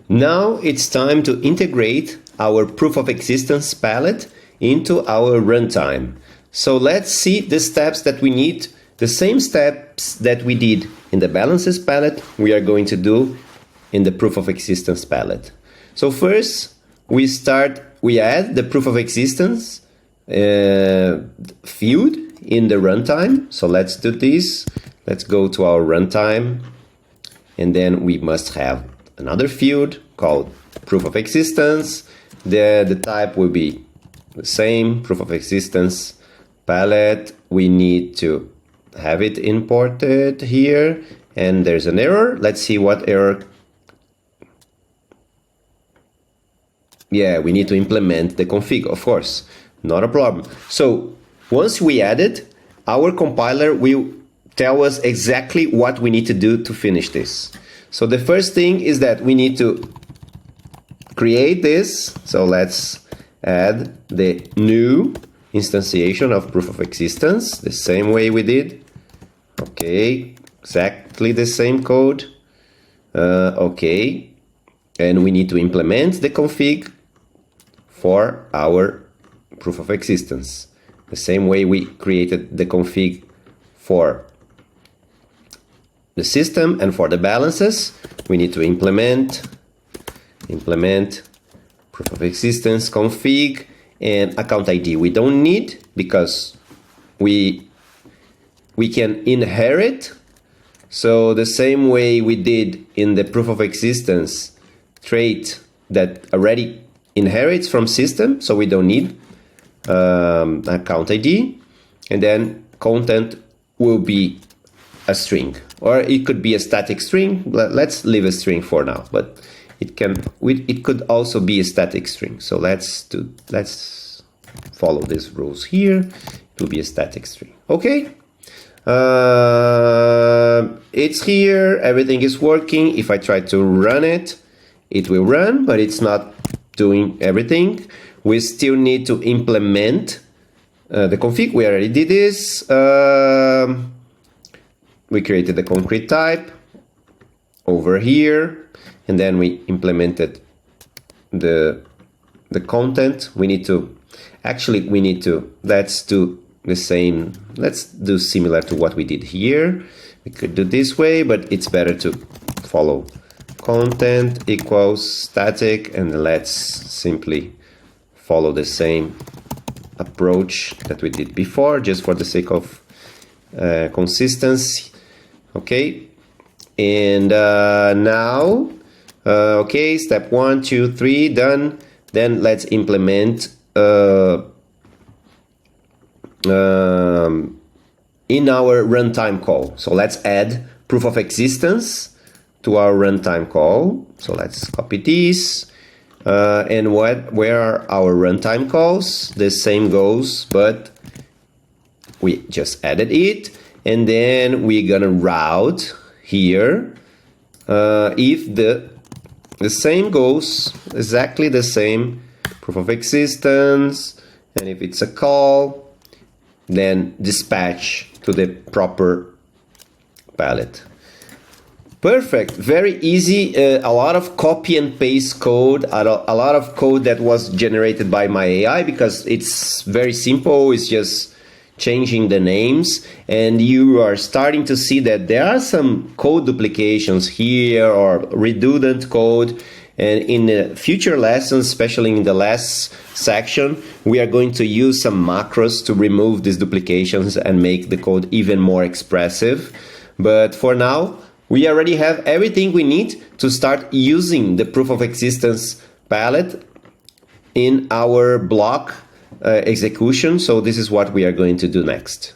Now it's time to integrate our proof of existence palette into our runtime. So let's see the steps that we need. The same steps that we did in the balances palette, we are going to do in the proof of existence palette. So first, we add the proof of existence field in the runtime. So let's do this. Let's go to our runtime, and then we must have another field called proof of existence. The type will be the same, proof of existence palette. We need to have it imported here, and there's an error. Let's see what error. Yeah, we need to implement the config, of course, not a problem. So once we add it, our compiler will tell us exactly what we need to do to finish this. So the first thing is that we need to create this. So let's add the new instantiation of proof of existence, the same way we did. Okay, exactly the same code. Okay, and we need to implement the config for our proof of existence. The same way we created the config for the system and for the balances, we need to implement proof of existence config and account ID. We don't need, because we can inherit. So the same way we did in the proof of existence trait that already inherits from system, so we don't need account ID, and then content will be a string, or it could be a static string. Let's leave a string for now, but it could also be a static string. So let's follow these rules here. It will be a static string. Okay, it's here, everything is working. If I try to run it, it will run, but it's not doing everything. We still need to implement the config. We already did this. We created the concrete type over here, and then we implemented the content. Let's do the same. Let's do similar to what we did here. We could do this way, but it's better to follow content equals static, and let's simply follow the same approach that we did before, just for the sake of consistency. Okay, and now, okay, step 1, 2, 3 done. Then let's implement in our runtime call. So let's add proof of existence to our runtime call. So let's copy this. And where are our runtime calls? The same goes, but we just added it. And then we're gonna route here if the same goes, exactly the same, proof of existence, and if it's a call, then dispatch to the proper palette. Perfect, very easy. A lot of copy and paste code, a lot of code that was generated by my AI, because it's very simple. It's just changing the names, and you are starting to see that there are some code duplications here or redundant code. And in the future lessons, especially in the last section, we are going to use some macros to remove these duplications and make the code even more expressive. But for now, we already have everything we need to start using the proof of existence palette in our block execution. So this is what we are going to do next.